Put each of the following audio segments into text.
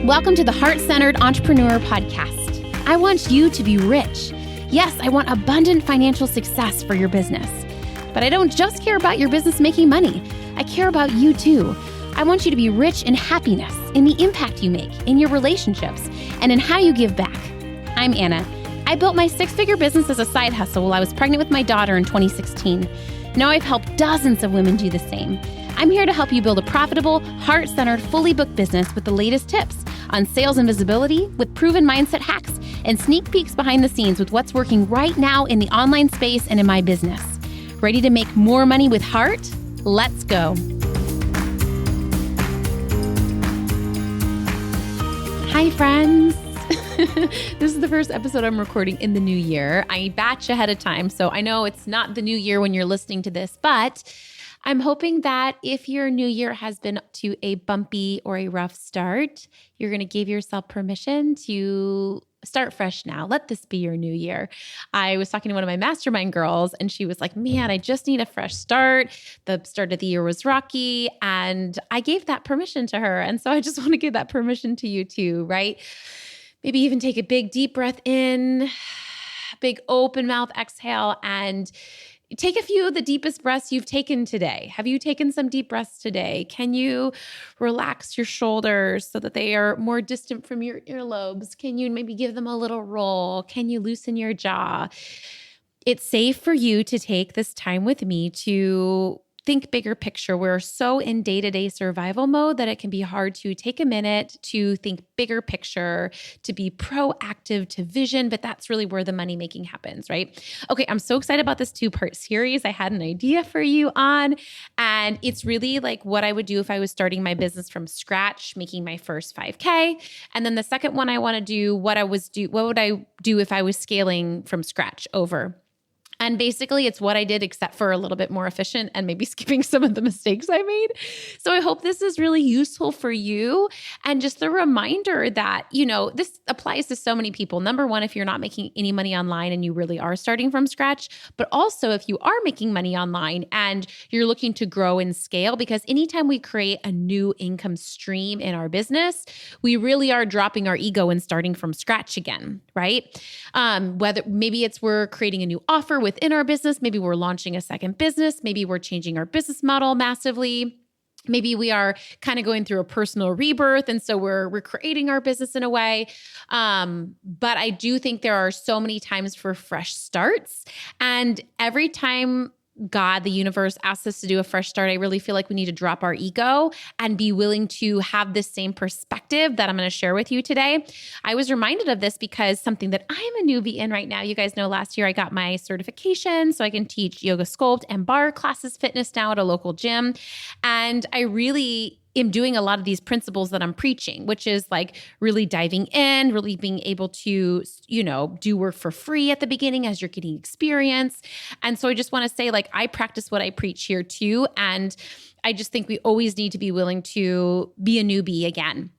Welcome to the Heart-Centered Entrepreneur Podcast. I want you to be rich. Yes, I want abundant financial success for your business. But I don't just care about your business making money. I care about you too. I want you to be rich in happiness, in the impact you make, in your relationships, and in how you give back. I'm Anna. I built my six-figure business as a side hustle while I was pregnant with my daughter in 2016. Now I've helped dozens of women do the same. I'm here to help you build a profitable, heart-centered, fully booked business with the latest tips on sales and visibility, with proven mindset hacks, and sneak peeks behind the scenes with what's working right now in the online space and in my business. Ready to make more money with heart? Let's go. Hi, friends. This is the first episode I'm recording in the new year. I batch ahead of time, so I know it's not the new year when you're listening to this, but I'm hoping that if your new year has been to a bumpy or a rough start, you're going to give yourself permission to start fresh now. Let this be your new year. I was talking to one of my mastermind girls and she was like, man, I just need a fresh start. The start of the year was rocky and I gave that permission to her. And so I just want to give that permission to you too, right? Maybe even take a big deep breath in, big open mouth exhale, and take a few of the deepest breaths you've taken today. Have you taken some deep breaths today? Can you relax your shoulders so that they are more distant from your earlobes? Can you maybe give them a little roll? Can you loosen your jaw? It's safe for you to take this time with me to think bigger picture. We're so in day-to-day survival mode that it can be hard to take a minute to think bigger picture, to be proactive, to vision, but that's really where the money making happens, right? Okay, I'm so excited about this two-part series I had an idea for you on, and it's really like what I would do if I was starting my business from scratch, making my first 5K. And then the second one I want to do, what would I do if I was scaling from scratch over? And basically, it's what I did, except for a little bit more efficient and maybe skipping some of the mistakes I made. So I hope this is really useful for you. And just a reminder that, this applies to so many people. Number one, if you're not making any money online and you really are starting from scratch, but also if you are making money online and you're looking to grow and scale, because anytime we create a new income stream in our business, we really are dropping our ego and starting from scratch again, right? Whether maybe we're creating a new offer within our business, maybe we're launching a second business, maybe we're changing our business model massively. Maybe we are kind of going through a personal rebirth, and so we're recreating our business in a way. But I do think there are so many times for fresh starts, and every time God, the universe, asks us to do a fresh start, I really feel like we need to drop our ego and be willing to have this same perspective that I'm going to share with you today. I was reminded of this because something that I'm a newbie in right now. You guys know last year I got my certification so I can teach yoga sculpt and barre classes, fitness now at a local gym. And I really am doing a lot of these principles that I'm preaching, which is like really diving in, really being able to, do work for free at the beginning as you're getting experience. And so I just want to say, like, I practice what I preach here too. And I just think we always need to be willing to be a newbie again.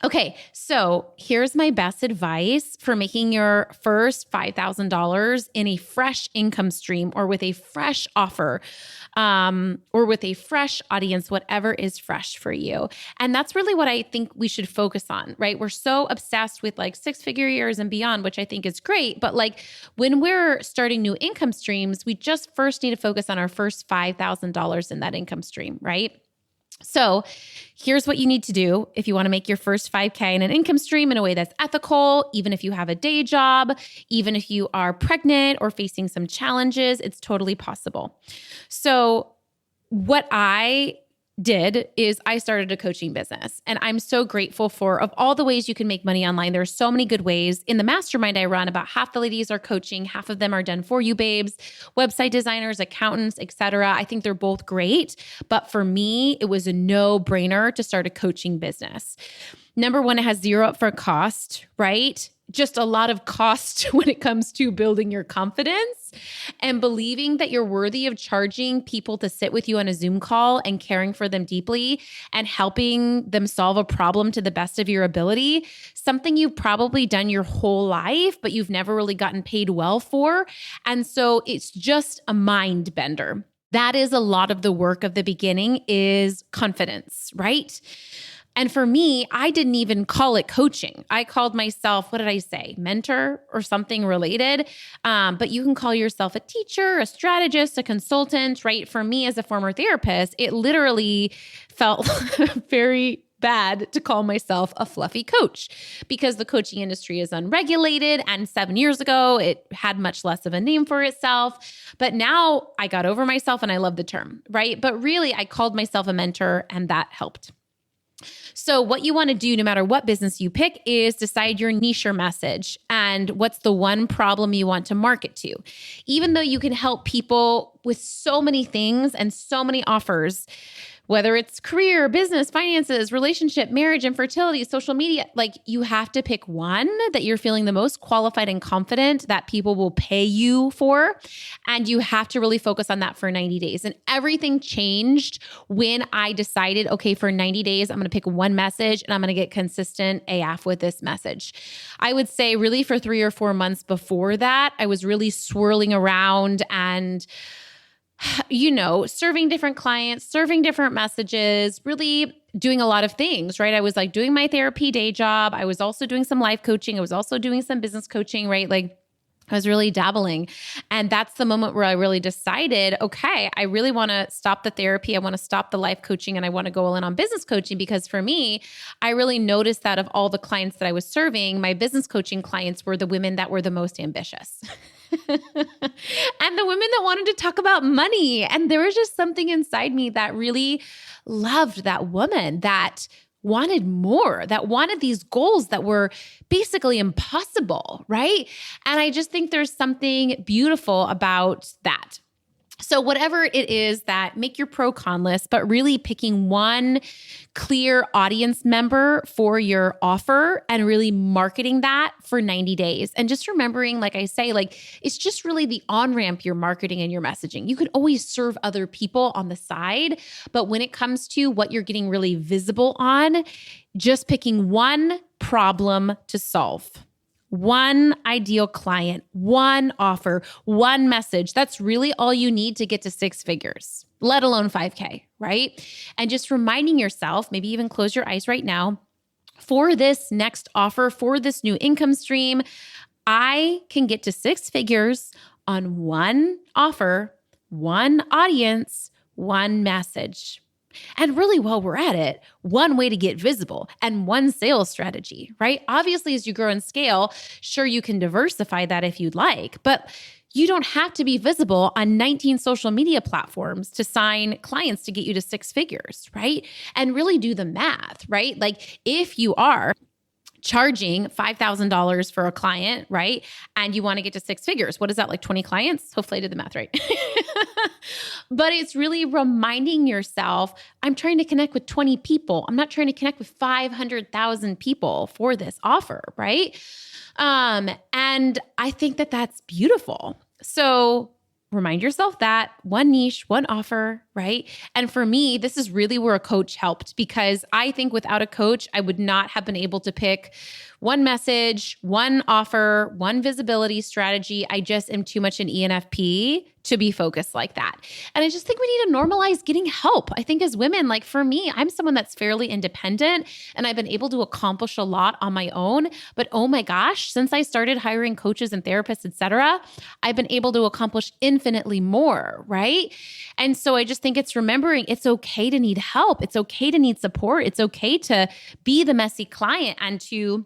Okay, so here's my best advice for making your first $5,000 in a fresh income stream or with a fresh offer or with a fresh audience, whatever is fresh for you. And that's really what I think we should focus on, right? We're so obsessed with like six-figure years and beyond, which I think is great. But like when we're starting new income streams, we just first need to focus on our first $5,000 in that income stream, right? So here's what you need to do if you want to make your first 5K in an income stream in a way that's ethical, even if you have a day job, even if you are pregnant or facing some challenges, it's totally possible. So what I did is I started a coaching business, and I'm so grateful for, of all the ways you can make money online, there are so many good ways. In the mastermind I run, about half the ladies are coaching, half of them are done for you babes, website designers, accountants, etc. I think they're both great, but for me, it was a no-brainer to start a coaching business. Number one, it has zero upfront cost, right? Just a lot of cost when it comes to building your confidence and believing that you're worthy of charging people to sit with you on a Zoom call and caring for them deeply and helping them solve a problem to the best of your ability, something you've probably done your whole life, but you've never really gotten paid well for. And so it's just a mind bender. That is a lot of the work of the beginning, is confidence, right? And for me, I didn't even call it coaching. I called myself, what did I say? Mentor or something related. But you can call yourself a teacher, a strategist, a consultant, right? For me as a former therapist, it literally felt very bad to call myself a fluffy coach because the coaching industry is unregulated. And 7 years ago, it had much less of a name for itself. But now I got over myself and I love the term, right? But really, I called myself a mentor and that helped. So what you want to do, no matter what business you pick, is decide your niche or message and what's the one problem you want to market to. Even though you can help people with so many things and so many offers, whether it's career, business, finances, relationship, marriage, infertility, social media, like you have to pick one that you're feeling the most qualified and confident that people will pay you for. And you have to really focus on that for 90 days. And everything changed when I decided, okay, for 90 days, I'm going to pick one message and I'm going to get consistent AF with this message. I would say really for 3 or 4 months before that, I was really swirling around and serving different clients, serving different messages, really doing a lot of things, right? I was like doing my therapy day job. I was also doing some life coaching. I was also doing some business coaching, right? Like I was really dabbling. And that's the moment where I really decided, okay, I really want to stop the therapy. I want to stop the life coaching and I want to go all in on business coaching because for me, I really noticed that of all the clients that I was serving, my business coaching clients were the women that were the most ambitious. And the women that wanted to talk about money. And there was just something inside me that really loved that woman, that wanted more, that wanted these goals that were basically impossible, right? And I just think there's something beautiful about that. So whatever it is that make your pro con list, but really picking one clear audience member for your offer and really marketing that for 90 days. And just remembering, like I say, like it's just really the on-ramp your marketing and your messaging. You could always serve other people on the side, but when it comes to what you're getting really visible on, just picking one problem to solve. One ideal client, one offer, one message. That's really all you need to get to 6 figures, let alone 5K, right? And just reminding yourself, maybe even close your eyes right now, for this next offer, for this new income stream, I can get to 6 figures on one offer, one audience, one message. And really, while we're at it, one way to get visible and one sales strategy, right? Obviously, as you grow and scale, sure, you can diversify that if you'd like, but you don't have to be visible on 19 social media platforms to sign clients to get you to 6 figures, right? And really do the math, right? Like if you are charging $5,000 for a client, right? And you want to get to 6 figures. What is that, like 20 clients? Hopefully I did the math right. But it's really reminding yourself, I'm trying to connect with 20 people. I'm not trying to connect with 500,000 people for this offer, right? And I think that that's beautiful. So remind yourself that one niche, one offer, right? And for me, this is really where a coach helped because I think without a coach, I would not have been able to pick one message, one offer, one visibility strategy. I just am too much an ENFP to be focused like that. And I just think we need to normalize getting help. I think as women, like for me, I'm someone that's fairly independent and I've been able to accomplish a lot on my own. But oh my gosh, since I started hiring coaches and therapists, et cetera, I've been able to accomplish infinitely more, right? And so I just think it's remembering it's okay to need help. It's okay to need support. It's okay to be the messy client and to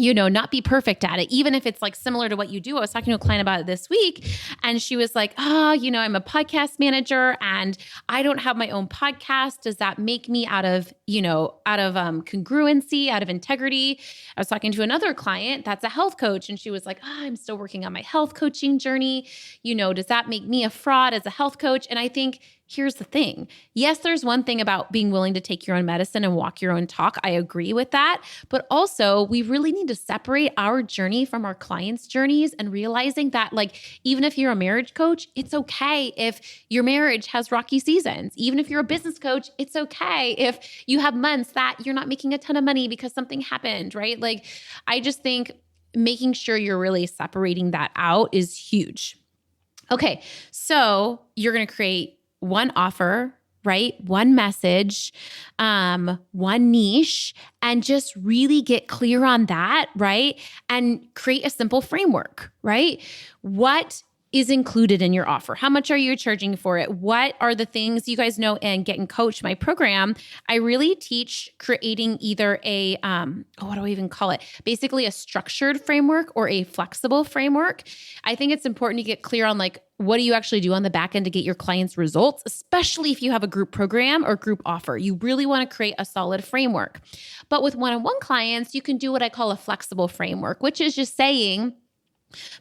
not be perfect at it, even if it's like similar to what you do. I was talking to a client about it this week and she was like, I'm a podcast manager and I don't have my own podcast. Does that make me out of congruency, out of integrity? I was talking to another client that's a health coach and she was like, I'm still working on my health coaching journey. Does that make me a fraud as a health coach? And I think here's the thing. Yes, there's one thing about being willing to take your own medicine and walk your own talk. I agree with that. But also, we really need to separate our journey from our clients' journeys and realizing that, even if you're a marriage coach, it's okay if your marriage has rocky seasons. Even if you're a business coach, it's okay if you have months that you're not making a ton of money because something happened, right? I just think making sure you're really separating that out is huge. Okay, so you're going to create one offer, right? One message, one niche, and just really get clear on that, right? And create a simple framework, right? What is included in your offer? How much are you charging for it? What are the things you guys know in Getting Coached, my program? I really teach creating either a, what do I even call it? Basically a structured framework or a flexible framework. I think it's important to get clear on like, what do you actually do on the back end to get your clients results, especially if you have a group program or group offer. You really want to create a solid framework. But with one-on-one clients, you can do what I call a flexible framework, which is just saying,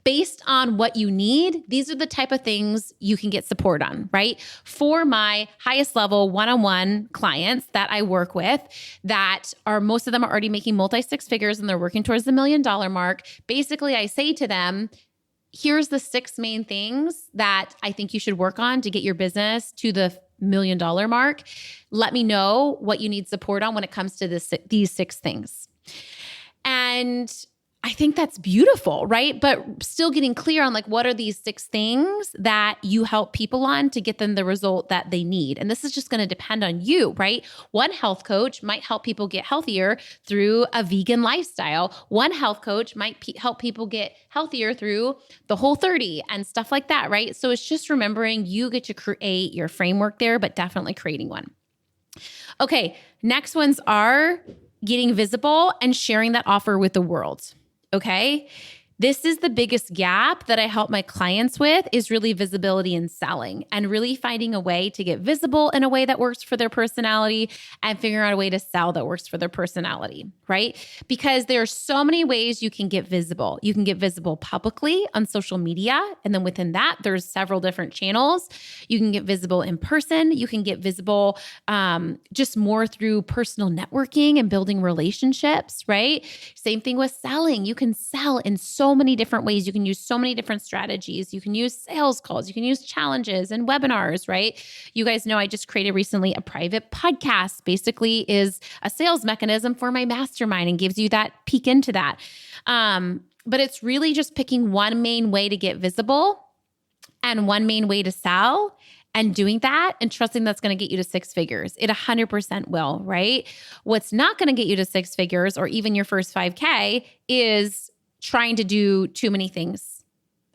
based on what you need, these are the type of things you can get support on, right? For my highest level one-on-one clients that I work with, that are most of them are already making multi-six figures and they're working towards the $1 million mark. Basically, I say to them, here's the 6 main things that I think you should work on to get your business to the $1 million mark. Let me know what you need support on when it comes to these 6 things. And I think that's beautiful, right? But still getting clear on like, what are these 6 things that you help people on to get them the result that they need? And this is just going to depend on you, right? One health coach might help people get healthier through a vegan lifestyle. One health coach might help people get healthier through the Whole30 and stuff like that, right? So it's just remembering you get to create your framework there, but definitely creating one. Okay, next ones are getting visible and sharing that offer with the world. Okay. This is the biggest gap that I help my clients with, is really visibility in selling and really finding a way to get visible in a way that works for their personality and figuring out a way to sell that works for their personality, right? Because there are so many ways you can get visible. You can get visible publicly on social media. And then within that, there's several different channels. You can get visible in person. You can get visible just more through personal networking and building relationships, right? Same thing with selling. You can sell in so many different ways. You can use so many different strategies. You can use sales calls. You can use challenges and webinars, right? You guys know I just created recently a private podcast, basically is a sales mechanism for my mastermind and gives you that peek into that. But it's really just picking one main way to get visible and one main way to sell, and doing that and trusting that's going to get you to 6 figures. It 100% will, right? What's not going to get you to 6 figures or even your first 5K is trying to do too many things,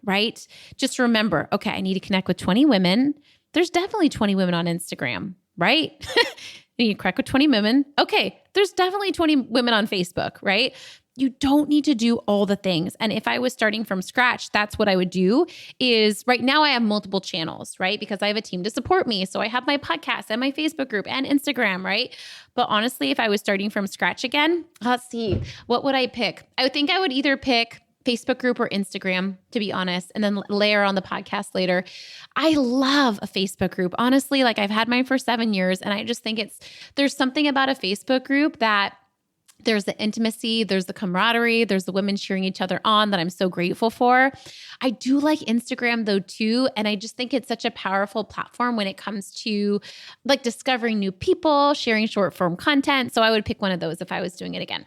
right? Just remember, okay, I need to connect with 20 women. There's definitely 20 women on Instagram, right? You connect with 20 women. Okay, there's definitely 20 women on Facebook, right? You don't need to do all the things. And if I was starting from scratch, that's what I would do. Is right now I have multiple channels, right? Because I have a team to support me. So I have my podcast and my Facebook group and Instagram, right? But honestly, if I was starting from scratch again, let's see, what would I pick? I would think I would either pick Facebook group or Instagram, to be honest, and then layer on the podcast later. I love a Facebook group. Honestly, like I've had mine for 7 years, and I just think there's something about a Facebook group that there's the intimacy, there's the camaraderie, there's the women cheering each other on that I'm so grateful for. I do like Instagram though too, and I just think it's such a powerful platform when it comes to like discovering new people, sharing short form content. So I would pick one of those if I was doing it again.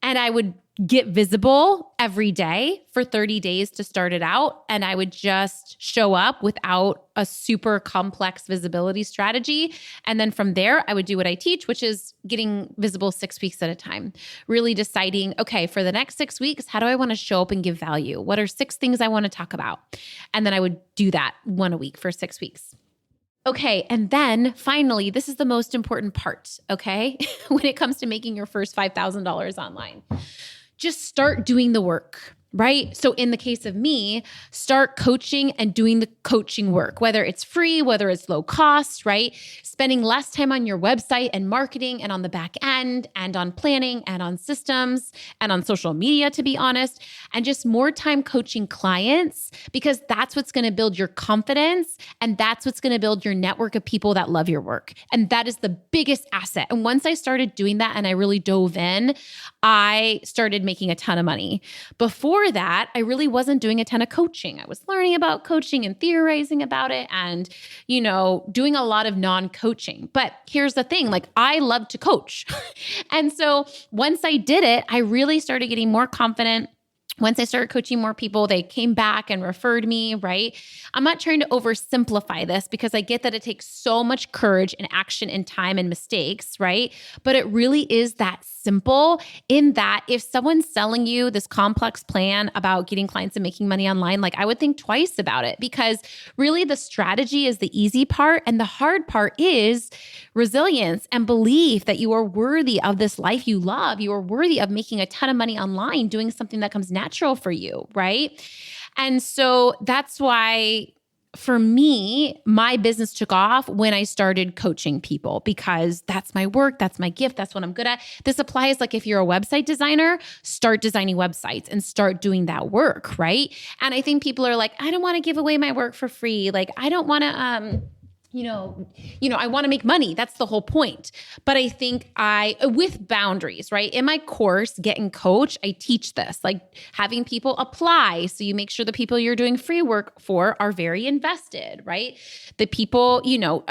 And I would get visible every day for 30 days to start it out. And I would just show up without a super complex visibility strategy. And then from there, I would do what I teach, which is getting visible 6 weeks at a time. Really deciding, okay, for the next 6 weeks, how do I want to show up and give value? What are 6 things I want to talk about? And then I would do that one a week for 6 weeks. Okay, and then finally, this is the most important part, okay? When it comes to making your first $5,000 online. Just start doing the work, right? So in the case of me, start coaching and doing the coaching work, whether it's free, whether it's low cost, right? Spending less time on your website and marketing and on the back end and on planning and on systems and on social media, to be honest, and just more time coaching clients, because that's what's going to build your confidence and that's what's going to build your network of people that love your work. And that is the biggest asset. And once I started doing that and I really dove in, I started making a ton of money. Before that, I really wasn't doing a ton of coaching. I was learning about coaching and theorizing about it and, doing a lot of non-coaching. But here's the thing, like I love to coach. And so once I did it, I really started getting more confident, Once I started coaching more people, they came back and referred me, right? I'm not trying to oversimplify this because I get that it takes so much courage and action and time and mistakes, right? But it really is that simple in that if someone's selling you this complex plan about getting clients and making money online, like I would think twice about it because really the strategy is the easy part and the hard part is resilience and belief that you are worthy of this life you love. You are worthy of making a ton of money online, doing something that comes natural for you, right? And so that's why for me, my business took off when I started coaching people because that's my work, that's my gift, that's what I'm good at. This applies like if you're a website designer, start designing websites and start doing that work, right? And I think people are like, I don't want to give away my work for free. Like, I don't want to, I want to make money. That's the whole point. But I think with boundaries, right? In my course, Get and Coach, I teach this, like having people apply. So you make sure the people you're doing free work for are very invested, right? The people,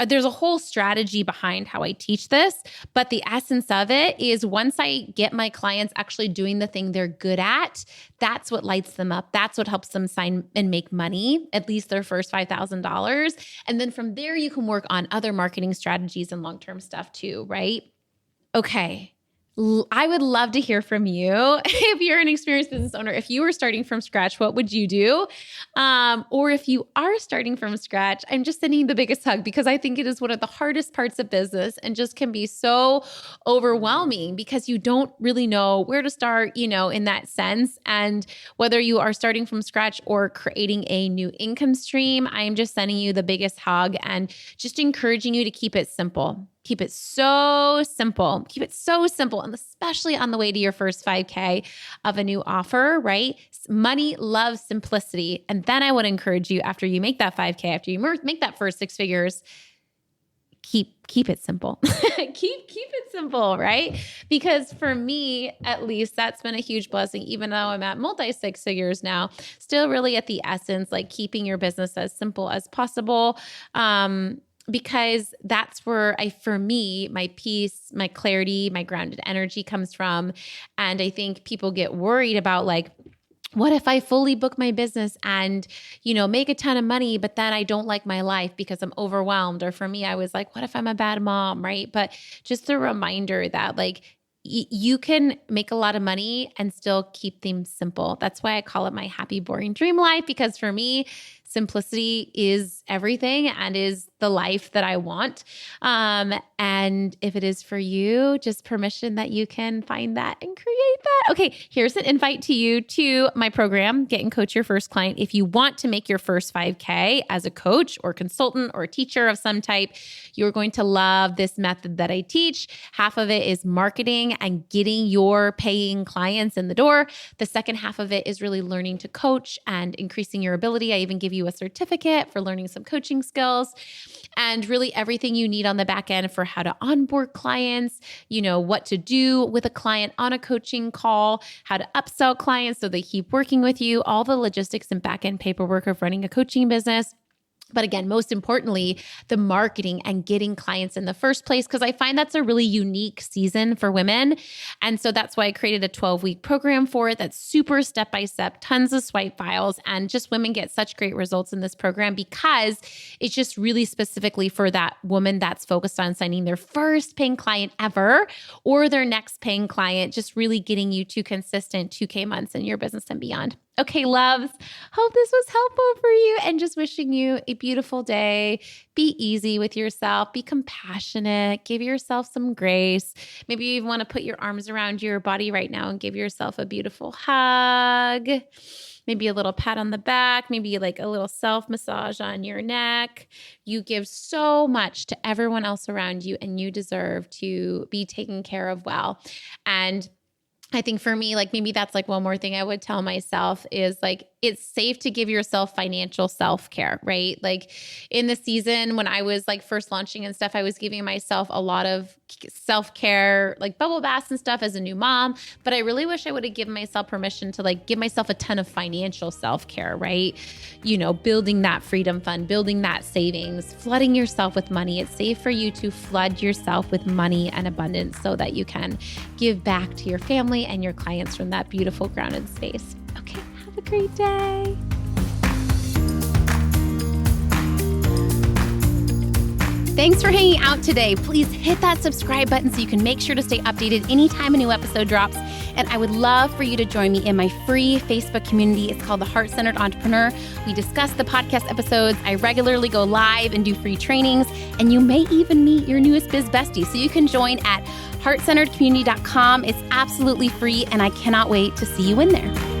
there's a whole strategy behind how I teach this. But the essence of it is once I get my clients actually doing the thing they're good at, that's what lights them up. That's what helps them sign and make money, at least their first $5,000. And then from there, you can work on other marketing strategies and long-term stuff too, right? Okay. I would love to hear from you. If you're an experienced business owner, if you were starting from scratch, what would you do? Or if you are starting from scratch, I'm just sending you the biggest hug because I think it is one of the hardest parts of business and just can be so overwhelming because you don't really know where to start, in that sense. And whether you are starting from scratch or creating a new income stream, I'm just sending you the biggest hug and just encouraging you to keep it simple. Keep it so simple. Keep it so simple. And especially on the way to your first 5K of a new offer, right? Money loves simplicity. And then I would encourage you after you make that 5K, after you make that first 6 figures, keep it simple. keep it simple, right? Because for me, at least, that's been a huge blessing, even though I'm at multi 6 figures now, still really at the essence, like keeping your business as simple as possible. Because that's where for me, my peace, my clarity, my grounded energy comes from. And I think people get worried about like, what if I fully book my business and, make a ton of money, but then I don't like my life because I'm overwhelmed? Or for me, I was like, what if I'm a bad mom, right? But just a reminder that like, you can make a lot of money and still keep things simple. That's why I call it my happy, boring dream life, because for me, simplicity is everything and is the life that I want. And if it is for you, just permission that you can find that and create that. Okay, here's an invite to you to my program, Get and Coach Your First Client. If you want to make your first 5K as a coach or consultant or teacher of some type, you're going to love this method that I teach. Half of it is marketing and getting your paying clients in the door. The second half of it is really learning to coach and increasing your ability. I even give you a certificate for learning some coaching skills and really everything you need on the back end for how to onboard clients, what to do with a client on a coaching call, how to upsell clients so they keep working with you, all the logistics and back end paperwork of running a coaching business. But again, most importantly, the marketing and getting clients in the first place, because I find that's a really unique season for women. And so that's why I created a 12-week program for it that's super step-by-step, tons of swipe files, and just women get such great results in this program because it's just really specifically for that woman that's focused on signing their first paying client ever or their next paying client, just really getting you to consistent 2K months in your business and beyond. Okay, loves, hope this was helpful for you and just wishing you a beautiful day. Be easy with yourself, be compassionate, give yourself some grace. Maybe you even want to put your arms around your body right now and give yourself a beautiful hug. Maybe a little pat on the back, maybe like a little self-massage on your neck. You give so much to everyone else around you and you deserve to be taken care of well. And I think for me, like maybe that's like one more thing I would tell myself is like, it's safe to give yourself financial self-care, right? Like in the season when I was like first launching and stuff, I was giving myself a lot of self-care, like bubble baths and stuff as a new mom. But I really wish I would have given myself permission to like give myself a ton of financial self-care, right? Building that freedom fund, building that savings, flooding yourself with money. It's safe for you to flood yourself with money and abundance so that you can give back to your family and your clients from that beautiful grounded space. Okay. great day. Thanks for hanging out today. Please hit that subscribe button so you can make sure to stay updated anytime a new episode drops. And I would love for you to join me in my free Facebook community. It's called The Heart-Centered Entrepreneur. We discuss the podcast episodes. I regularly go live and do free trainings. And you may even meet your newest biz bestie. So you can join at heartcenteredcommunity.com. It's absolutely free, and I cannot wait to see you in there.